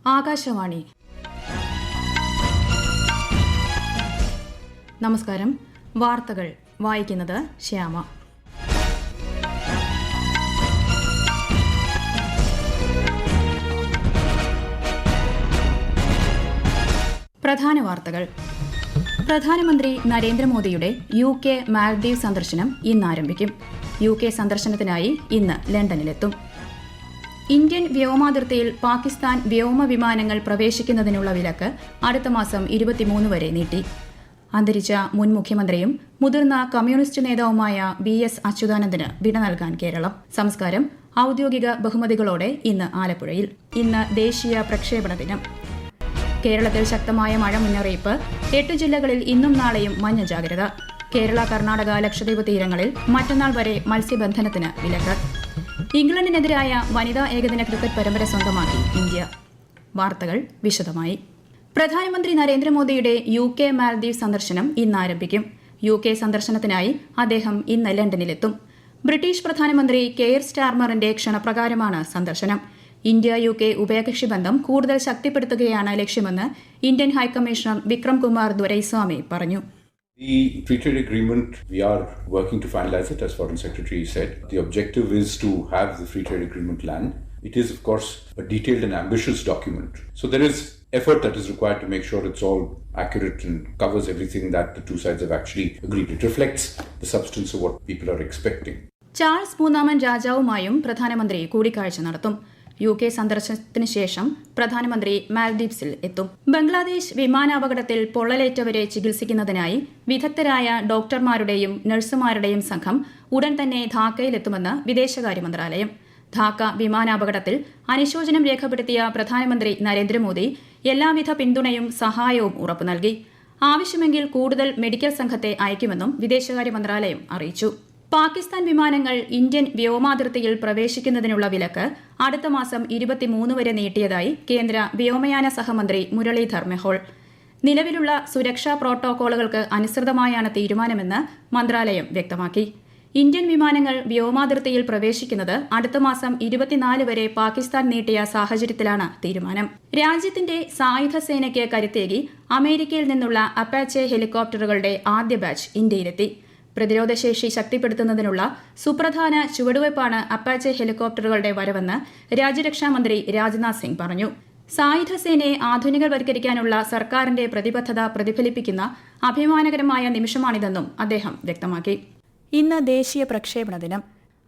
ആകാശവാണി. നമസ്കാരം. വാർത്തകൾ വായിക്കുന്നത് ശ്യാമ. പ്രധാന വാർത്തകൾ. പ്രധാനമന്ത്രി നരേന്ദ്രമോദിയുടെ UK മാൽദ്വീപ് സന്ദർശനം ഇന്ന് ആരംഭിക്കും. UK സന്ദർശനത്തിനായി ഇന്ന് ലണ്ടനിലെത്തും. ഇന്ത്യൻ വ്യോമാതിർത്തിയിൽ പാകിസ്ഥാൻ വ്യോമ വിമാനങ്ങൾ പ്രവേശിക്കുന്നതിനുള്ള വിലക്ക് അടുത്ത മാസം 23 വരെ നീട്ടി. അന്തരിച്ച മുൻ മുഖ്യമന്ത്രിയും മുതിർന്ന കമ്മ്യൂണിസ്റ്റ് നേതാവുമായ BS അച്യുതാനന്ദന് വിട നൽകാൻ കേരളം. സംസ്കാരം ഔദ്യോഗിക ബഹുമതികളോടെ ഇന്ന് ആലപ്പുഴയിൽ. ഇന്ന് ദേശീയ പ്രക്ഷേപണ ദിനം. കേരളത്തിൽ ശക്തമായ മഴ മുന്നറിയിപ്പ്. 8 ജില്ലകളിൽ ഇന്നും നാളെയും മഞ്ഞ ജാഗ്രത. കേരള, കർണാടക, ലക്ഷദ്വീപ് തീരങ്ങളിൽ മറ്റന്നാൾ വരെ മത്സ്യബന്ധനത്തിന് വിലക്ക്. ഇംഗ്ലണ്ടിനെതിരായ വനിതാ ഏകദിന ക്രിക്കറ്റ് പരമ്പര സ്വന്തമാക്കി ഇന്ത്യ. വാർത്തകൾ വിശദമായി. പ്രധാനമന്ത്രി നരേന്ദ്രമോദിയുടെ UK മാൽദ്വീപ് സന്ദർശനം ഇന്ന് ആരംഭിക്കും. UK സന്ദർശനത്തിനായി അദ്ദേഹം ഇന്ന് ലണ്ടനിലെത്തും. ബ്രിട്ടീഷ് പ്രധാനമന്ത്രി കെയർ സ്റ്റാർമറിന്റെ ക്ഷണപ്രകാരമാണ് സന്ദർശനം. ഇന്ത്യ-UK ഉഭയകക്ഷി ബന്ധം കൂടുതൽ ശക്തിപ്പെടുത്തുകയാണ് ലക്ഷ്യമെന്ന് ഇന്ത്യൻ ഹൈക്കമ്മീഷണർ വിക്രം കുമാർ ദൊരൈസ്വാമി പറഞ്ഞു. The free trade agreement, we are working to finalize it, as Foreign Secretary said. The objective is to have the free trade agreement land. It is, of course, a detailed and ambitious document. So there is effort that is required to make sure it's all accurate and covers everything that the two sides have actually agreed. It reflects the substance of what people are expecting. Charles മൂന്നാമൻ രാജാവുമായും പ്രധാനമന്ത്രി കൂടിക്കാഴ്ച നടത്തും. UK സന്ദർശനത്തിന് ശേഷം പ്രധാനമന്ത്രി മാൽദ്വീപ്സിൽ എത്തും. ബംഗ്ലാദേശ് വിമാനാപകടത്തിൽ പൊള്ളലേറ്റവരെ ചികിത്സിക്കുന്നതിനായി വിദഗ്ധരായ ഡോക്ടർമാരുടെയും നഴ്സുമാരുടെയും സംഘം ഉടൻ തന്നെ ധാക്കയിലെത്തുമെന്ന് വിദേശകാര്യ മന്ത്രാലയം. ധാക്ക വിമാനാപകടത്തിൽ അനുശോചനം രേഖപ്പെടുത്തിയ പ്രധാനമന്ത്രി നരേന്ദ്രമോദി എല്ലാവിധ പിന്തുണയും സഹായവും ഉറപ്പു നൽകി. ആവശ്യമെങ്കിൽ കൂടുതൽ മെഡിക്കൽ സംഘത്തെ അയക്കുമെന്നും വിദേശകാര്യ മന്ത്രാലയം അറിയിച്ചു. പാകിസ്ഥാൻ വിമാനങ്ങൾ ഇന്ത്യൻ വ്യോമാതിർത്തിയിൽ പ്രവേശിക്കുന്നതിനുള്ള വിലക്ക് അടുത്ത മാസം 23 വരെ നീട്ടിയതായി കേന്ദ്ര വ്യോമയാന സഹമന്ത്രി മുരളീധർ മെഹോൾ. നിലവിലുള്ള സുരക്ഷാ പ്രോട്ടോകോളുകൾക്ക് അനുസൃതമായാണ് തീരുമാനമെന്ന് മന്ത്രാലയം വ്യക്തമാക്കി. ഇന്ത്യൻ വിമാനങ്ങൾ വ്യോമാതിർത്തിയിൽ പ്രവേശിക്കുന്നത് അടുത്ത മാസം 24 വരെ പാകിസ്ഥാൻ നീട്ടിയ സാഹചര്യത്തിലാണ് തീരുമാനം. രാജ്യത്തിന്റെ സായുധ സേനയ്ക്ക് കരുത്തേകി അമേരിക്കയിൽ നിന്നുള്ള അപ്പാച്ചെ ഹെലികോപ്റ്ററുകളുടെ ആദ്യ ബാച്ച് ഇന്ത്യയിലെത്തി. പ്രതിരോധശേഷി ശക്തിപ്പെടുത്തുന്നതിനുള്ള സുപ്രധാന ചുവടുവയ്പ്പാണ് അപ്പാച്ചെ ഹെലികോപ്റ്ററുകളുടെ വരവെന്ന് രാജ്യരക്ഷാമന്ത്രി രാജ്നാഥ് സിംഗ് പറഞ്ഞു. സായുധ സേനയെ ആധുനികവൽക്കരിക്കാനുള്ള സർക്കാരിന്റെ പ്രതിബദ്ധത പ്രതിഫലിപ്പിക്കുന്ന അഭിമാനകരമായ നിമിഷമാണിതെന്നും അദ്ദേഹം വ്യക്തമാക്കി. ഇന്ന് ദേശീയ പ്രക്ഷേപണ ദിനം.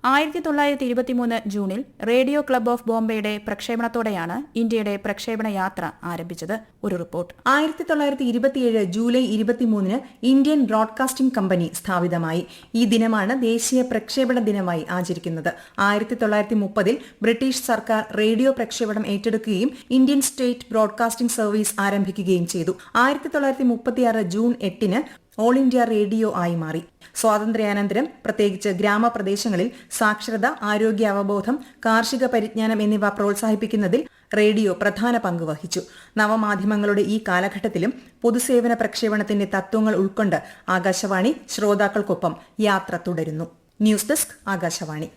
1923 ജൂണിൽ റേഡിയോ ക്ലബ് ഓഫ് ബോംബെയുടെ പ്രക്ഷേപണത്തോടെയാണ് ഇന്ത്യയുടെ പ്രക്ഷേപണ യാത്ര ആരംഭിച്ചത്. ഒരു report. 1927 July 23 Indian broadcasting company സ്ഥാപിതമായി. ഈ ദിനമാണ് ദേശീയ പ്രക്ഷേപണ ദിനമായി ആചരിക്കുന്നത്. 1930 ബ്രിട്ടീഷ് സർക്കാർ റേഡിയോ പ്രക്ഷേപണം ഏറ്റെടുക്കുകയും ഇന്ത്യൻ സ്റ്റേറ്റ് ബ്രോഡ്കാസ്റ്റിംഗ് സർവീസ് ആരംഭിക്കുകയും ചെയ്തു. 1936 ജൂൺ 8 ഓൾ ഇന്ത്യ റേഡിയോ ആയി മാറി. സ്വാതന്ത്ര്യാനന്തരം പ്രത്യേകിച്ച് ഗ്രാമപ്രദേശങ്ങളിൽ സാക്ഷരത, ആരോഗ്യ അവബോധം, കാർഷിക പരിജ്ഞാനം എന്നിവ പ്രോത്സാഹിപ്പിക്കുന്നതിൽ റേഡിയോ പ്രധാന പങ്ക് വഹിച്ചു. നവമാധ്യമങ്ങളുടെ ഈ കാലഘട്ടത്തിലും പൊതുസേവന പ്രക്ഷേപണത്തിന്റെ തത്വങ്ങൾ ഉൾക്കൊണ്ട് ആകാശവാണി ശ്രോതാക്കൾക്കൊപ്പം യാത്ര തുടരുന്നു. News desk, Akashvani.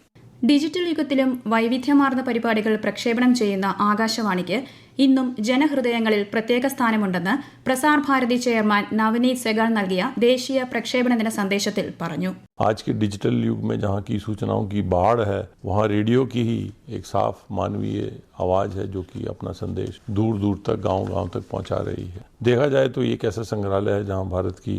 ഡിജിറ്റൽ യുഗത്തിലും വൈവിധ്യമാർന്ന പരിപാടികൾ പ്രക്ഷേപണം ചെയ്യുന്ന ആകാശവാണിക്ക് ഇന്നും ജനഹൃദയങ്ങളിൽ പ്രത്യേക സ്ഥാനമുണ്ടെന്ന് പ്രസാർ ഭാരതി ചെയർമാൻ നവനീത് സെഗാൾ നൽകിയ ദേശീയ പ്രക്ഷേപണ ദിന സന്ദേശത്തിൽ പറഞ്ഞു. आज के डिजिटल युग में जहाँ की सूचनाओं की बाढ़ है, वहाँ रेडियो की ही एक साफ मानवीय आवाज है जो कि अपना संदेश दूर दूर तक, गांव-गांव तक पहुँचा रही है. देखा जाए तो ये एक ऐसा संग्रहालय है जहाँ भारत की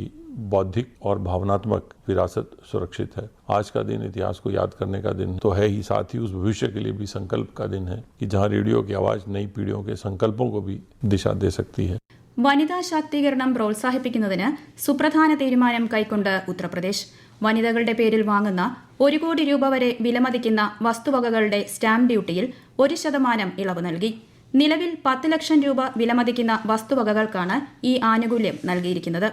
बौद्धिक और भावनात्मक विरासत सुरक्षित है. आज का दिन इतिहास को याद करने का दिन तो है ही, साथ ही उस भविष्य के लिए भी संकल्प का दिन है कि जहाँ रेडियो की आवाज नई पीढ़ियों के संकल्पों को भी दिशा दे सकती है. വനിതാ ശാക്തീകരണം പ്രോത്സാഹിപ്പിക്കുന്നതിന് സുപ്രധാന തീരുമാനം കൈക്കൊണ്ട് ഉത്തർപ്രദേശ്. വനിതകളുടെ പേരിൽ വാങ്ങുന്ന 1 കോടി രൂപ വരെ വിലമതിക്കുന്ന വസ്തുവകകളുടെ സ്റ്റാമ്പ് ഡ്യൂട്ടിയിൽ 1% ഇളവ് നൽകി. നിലവിൽ 10 ലക്ഷം രൂപ വിലമതിക്കുന്ന വസ്തുവകകൾക്കാണ് ഈ ആനുകൂല്യം നൽകിയിരിക്കുന്നത്.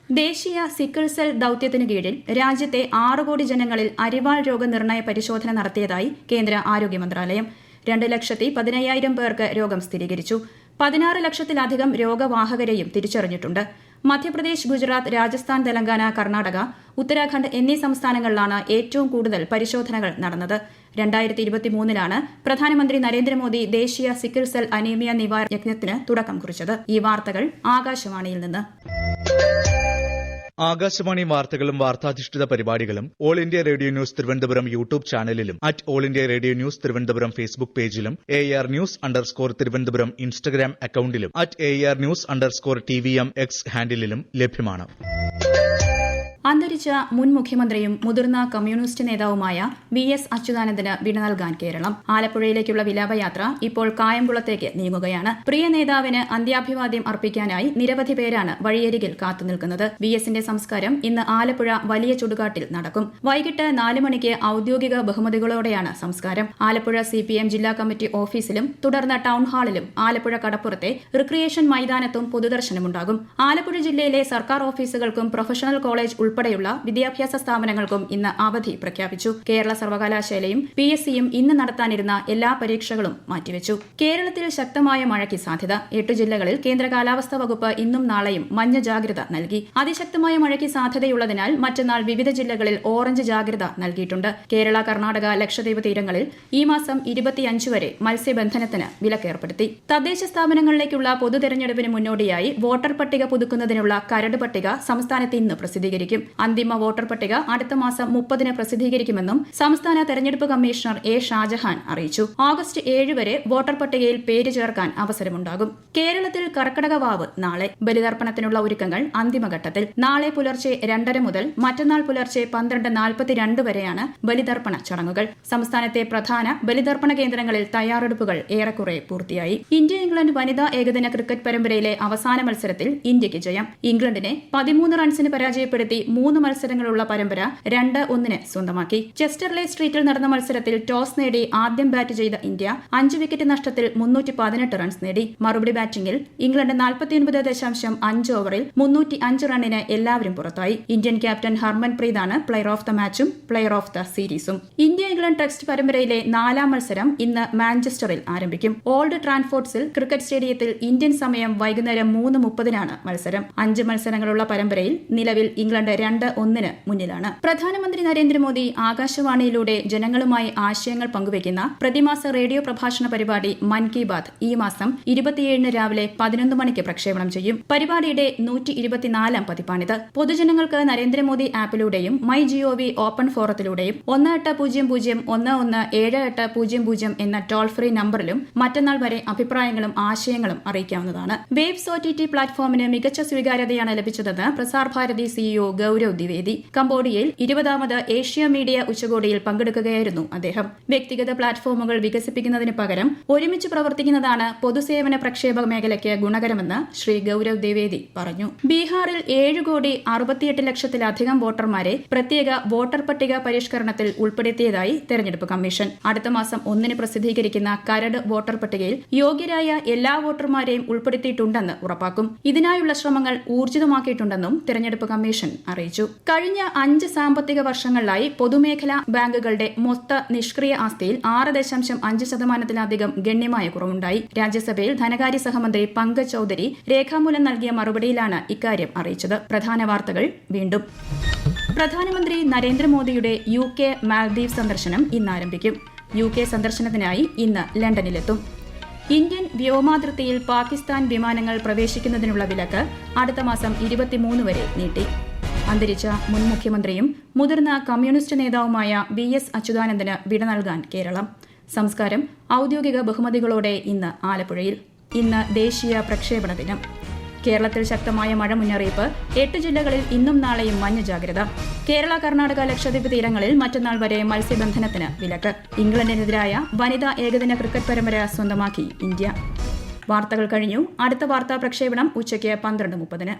ദേശീയ സിക്കിൾ സെൽ ദൌത്യത്തിനു കീഴിൽ രാജ്യത്തെ 6 കോടി ജനങ്ങളിൽ അരിവാൾ രോഗനിർണയ പരിശോധന നടത്തിയതായി കേന്ദ്ര ആരോഗ്യ മന്ത്രാലയം. 2,15,000 പേർക്ക് രോഗം സ്ഥിരീകരിച്ചു. 16 ലക്ഷത്തിലധികം രോഗവാഹകരെയും തിരിച്ചറിഞ്ഞിട്ടുണ്ട്. മധ്യപ്രദേശ്, ഗുജറാത്ത്, രാജസ്ഥാൻ, തെലങ്കാന, കർണാടക, ഉത്തരാഖണ്ഡ് എന്നീ സംസ്ഥാനങ്ങളിലാണ് ഏറ്റവും കൂടുതൽ പരിശോധനകൾ നടന്നത്. 2023 പ്രധാനമന്ത്രി നരേന്ദ്രമോദി ദേശീയ സിക്കിൾ സെൽ അനീമിയ നിവാരണ യജ്ഞത്തിന് തുടക്കം കുറിച്ചത്. ഈ വാർത്തകൾ ആകാശവാണിയിൽ നിന്ന്. ആകാശവാണി വാർത്തകളും വാർത്താധിഷ്ഠിത പരിപാടികളും all India radio news Thiruvananthapuram YouTube ചാനലിലും all India radio news Thiruvananthapuram Facebook പേജിലും AR News_ തിരുവനന്തപുരം ഇൻസ്റ്റഗ്രാം അക്കൌണ്ടിലും AR News_TVM X ഹാൻഡിലും ലഭ്യമാണ്. അന്തരിച്ച മുൻ മുഖ്യമന്ത്രിയും മുതിർന്ന കമ്മ്യൂണിസ്റ്റ് നേതാവുമായ VS അച്യുതാനന്ദന് വിട നൽകാൻ കേരളം. ആലപ്പുഴയിലേക്കുള്ള വിലാപയാത്ര ഇപ്പോൾ കായംകുളത്തേക്ക് നീങ്ങുകയാണ്. പ്രിയ നേതാവിന് അന്ത്യാഭിവാദ്യം അർപ്പിക്കാനായി നിരവധി പേരാണ് വഴിയരികിൽ കാത്തുനിൽക്കുന്നത്. VSന്റെ സംസ്കാരം ഇന്ന് ആലപ്പുഴ വലിയ ചുടുകാട്ടിൽ നടക്കും. വൈകിട്ട് 4 മണിക്ക് ഔദ്യോഗിക ബഹുമതികളോടെയാണ് സംസ്കാരം. ആലപ്പുഴ CPM ജില്ലാ കമ്മിറ്റി ഓഫീസിലും തുടർന്ന് ടൌൺ ഹാളിലും ആലപ്പുഴ കടപ്പുറത്തെ റിക്രിയേഷൻ മൈതാനത്തും പൊതുദർശനമുണ്ടാകും. ആലപ്പുഴ ജില്ലയിലെ സർക്കാർ ഓഫീസുകൾക്കും പ്രൊഫഷണൽ കോളേജ് ഉൾപ്പെടെയുള്ള വിദ്യാഭ്യാസ സ്ഥാപനങ്ങൾക്കും ഇന്ന് അവധി പ്രഖ്യാപിച്ചു. കേരള സർവകലാശാലയും PSCയും ഇന്ന് നടത്താനിരുന്ന എല്ലാ പരീക്ഷകളും മാറ്റിവെച്ചു. കേരളത്തിൽ ശക്തമായ മഴയ്ക്ക് സാധ്യത. 8 ജില്ലകളിൽ കേന്ദ്ര കാലാവസ്ഥാ വകുപ്പ് ഇന്നും നാളെയും മഞ്ഞ ജാഗ്രത നൽകി. അതിശക്തമായ മഴയ്ക്ക് സാധ്യതയുള്ളതിനാൽ മറ്റന്നാൾ വിവിധ ജില്ലകളിൽ ഓറഞ്ച് ജാഗ്രത നൽകിയിട്ടുണ്ട്. കേരള, കർണാടക, ലക്ഷദ്വീപ് തീരങ്ങളിൽ ഈ മാസം 25 വരെ മത്സ്യബന്ധനത്തിന് വിലക്കേർപ്പെടുത്തി. തദ്ദേശ സ്ഥാപനങ്ങളിലേക്കുള്ള പൊതു തെരഞ്ഞെടുപ്പിന് മുന്നോടിയായി വോട്ടർ പട്ടിക പുതുക്കുന്നതിനുള്ള കരട് പട്ടിക സംസ്ഥാനത്ത് ഇന്ന് പ്രസിദ്ധീകരിക്കും. അന്തിമ വോട്ടർ പട്ടിക അടുത്ത മാസം 30 പ്രസിദ്ധീകരിക്കുമെന്നും സംസ്ഥാന തെരഞ്ഞെടുപ്പ് കമ്മീഷണർ A. ഷാജഹാൻ അറിയിച്ചു. ഓഗസ്റ്റ് 7 വരെ വോട്ടർ പട്ടികയിൽ പേര് ചേർക്കാൻ അവസരമുണ്ടാകും. കേരളത്തിൽ കർക്കടക വാവ് നാളെ. ബലിതർപ്പണത്തിനുള്ള ഒരുക്കങ്ങൾ അന്തിമഘട്ടത്തിൽ. നാളെ പുലർച്ചെ 2:30 മുതൽ മറ്റന്നാൾ പുലർച്ചെ 12:42 വരെയാണ് ബലിതർപ്പണ ചടങ്ങുകൾ. സംസ്ഥാനത്തെ പ്രധാന ബലിതർപ്പണ കേന്ദ്രങ്ങളിൽ തയ്യാറെടുപ്പുകൾ ഏറെക്കുറെ പൂർത്തിയായി. ഇന്ത്യ-ഇംഗ്ലണ്ട് വനിതാ ഏകദിന ക്രിക്കറ്റ് പരമ്പരയിലെ അവസാന മത്സരത്തിൽ ഇന്ത്യയ്ക്ക് ജയം. ഇംഗ്ലണ്ടിനെ 13 റൺസിന് പരാജയപ്പെടുത്തി 3 മത്സരങ്ങളുള്ള പരമ്പര 2-1 സ്വന്തമാക്കി. ചെസ്റ്റർലെ സ്ട്രീറ്റിൽ നടന്ന മത്സരത്തിൽ ടോസ് നേടി ആദ്യം ബാറ്റ് ചെയ്ത ഇന്ത്യ 5 വിക്കറ്റ് നഷ്ടത്തിൽ 318 റൺസ് നേടി. മറുപടി ബാറ്റിംഗിൽ ഇംഗ്ലണ്ട് 49.5 ഓവറിൽ 305 റണ്ണിന് എല്ലാവരും പുറത്തായി. ഇന്ത്യൻ ക്യാപ്റ്റൻ ഹർമൻപ്രീതാണ് പ്ലെയർ ഓഫ് ദ മാച്ചും പ്ലെയർ ഓഫ് ദ സീരീസും. ഇന്ത്യ-ഇംഗ്ലണ്ട് ടെസ്റ്റ് പരമ്പരയിലെ 4ാം മത്സരം ഇന്ന് മാഞ്ചസ്റ്ററിൽ ആരംഭിക്കും. ഓൾഡ് ട്രാൻഫോർഡ്സിൽ ക്രിക്കറ്റ് സ്റ്റേഡിയത്തിൽ ഇന്ത്യൻ സമയം വൈകുന്നേരം 3:30 മത്സരം. 5 മത്സരങ്ങളുള്ള പരമ്പരയിൽ നിലവിൽ ഇംഗ്ലണ്ട് 2-1 മുന്നിലാണ്. പ്രധാനമന്ത്രി നരേന്ദ്രമോദി ആകാശവാണിയിലൂടെ ജനങ്ങളുമായി ആശയങ്ങൾ പങ്കുവയ്ക്കുന്ന പ്രതിമാസ റേഡിയോ പ്രഭാഷണ പരിപാടി മൻ കി ബാത് ഈ മാസം 27 രാവിലെ 11 മണിക്ക് പ്രക്ഷേപണം ചെയ്യും. പരിപാടിയുടെ 124ാം പതിപ്പാണിത്. പൊതുജനങ്ങൾക്ക് നരേന്ദ്രമോദി ആപ്പിലൂടെയും MyGov ഓപ്പൺ ഫോറത്തിലൂടെയും 1800117800 എന്ന ടോൾ ഫ്രീ നമ്പറിലും മറ്റന്നാൾ വരെ അഭിപ്രായങ്ങളും ആശയങ്ങളും അറിയിക്കാവുന്നതാണ്. വേവ്സ് OTT പ്ലാറ്റ്ഫോമിന് മികച്ച സ്വീകാര്യതയാണ് ലഭിച്ചതെന്ന് പ്രസാർ ഭാരതി CEO ഗൌരവ് ദ്വിവേദി. കംബോഡിയയിൽ 20ാമത് ഏഷ്യ മീഡിയ ഉച്ചകോടിയിൽ പങ്കെടുക്കുകയായിരുന്നു അദ്ദേഹം. വ്യക്തിഗത പ്ലാറ്റ്ഫോമുകൾ വികസിപ്പിക്കുന്നതിന് പകരം ഒരുമിച്ച് പ്രവർത്തിക്കുന്നതാണ് പൊതുസേവന പ്രക്ഷേപക മേഖലയ്ക്ക് ഗുണകരമെന്ന് ശ്രീ ഗൌരവ് ദ്വിവേദി പറഞ്ഞു. ബീഹാറിൽ 7,68,00,000-ലധികം വോട്ടർമാരെ പ്രത്യേക വോട്ടർ പട്ടിക പരിഷ്കരണത്തിൽ ഉൾപ്പെടുത്തിയതായി തെരഞ്ഞെടുപ്പ് കമ്മീഷൻ. അടുത്ത മാസം 1 പ്രസിദ്ധീകരിക്കുന്ന കരട് വോട്ടർ പട്ടികയിൽ യോഗ്യരായ എല്ലാ വോട്ടർമാരെയും ഉൾപ്പെടുത്തിയിട്ടുണ്ടെന്ന് ഉറപ്പാക്കും. ഇതിനായുള്ള ശ്രമങ്ങൾ ഊർജിതമാക്കിയിട്ടുണ്ടെന്നും തെരഞ്ഞെടുപ്പ് കമ്മീഷൻ അറിയിച്ചു. കഴിഞ്ഞ 5 സാമ്പത്തിക വർഷങ്ങളിലായി പൊതുമേഖലാ ബാങ്കുകളുടെ മൊത്ത നിഷ്ക്രിയ ആസ്തിയിൽ 6.5% ഗണ്യമായ കുറവുണ്ടായി. രാജ്യസഭയിൽ ധനകാര്യ സഹമന്ത്രി പങ്കജ് ചൌധരി രേഖാമൂലം നൽകിയ മറുപടിയിലാണ് ഇക്കാര്യം അറിയിച്ചത്. പ്രധാന വാർത്തകൾ വീണ്ടും. പ്രധാനമന്ത്രി നരേന്ദ്രമോദിയുടെ UK മാൽദ്വീപ് സന്ദർശനം ഇന്ന് ആരംഭിക്കും. UK സന്ദർശനത്തിനായി ഇന്ന് ലണ്ടനിലെത്തും. ഇന്ത്യൻ വ്യോമാതിർത്തിയിൽ പാകിസ്ഥാൻ വിമാനങ്ങൾ പ്രവേശിക്കുന്നതിനുള്ള വിലക്ക് അടുത്ത മാസം 23 വരെ നീട്ടി. അന്തരിച്ച മുൻ മുഖ്യമന്ത്രിയും മുതിർന്ന കമ്മ്യൂണിസ്റ്റ് നേതാവുമായ VS അച്യുതാനന്ദന് വിട നൽകാൻ കേരളം. സംസ്കാരം ഔദ്യോഗിക ബഹുമതികളോടെ ഇന്ന് ആലപ്പുഴയിൽ. ഇന്ന് ദേശീയ പ്രക്ഷേപണ ദിനം. കേരളത്തിൽ ശക്തമായ മഴ മുന്നറിയിപ്പ്. 8 ജില്ലകളിൽ ഇന്നും നാളെയും മഞ്ഞ ജാഗ്രത. കേരള, കർണാടക, ലക്ഷദ്വീപ് തീരങ്ങളിൽ മറ്റന്നാൾ വരെ മത്സ്യബന്ധനത്തിന് വിലക്ക്. ഇംഗ്ലണ്ടിനെതിരായ വനിതാ ഏകദിന ക്രിക്കറ്റ് പരമ്പര സ്വന്തമാക്കി ഇന്ത്യ. വാർത്തകൾ കഴിഞ്ഞു. അടുത്ത വാർത്താ പ്രക്ഷേപണം ഉച്ചയ്ക്ക് 12:30.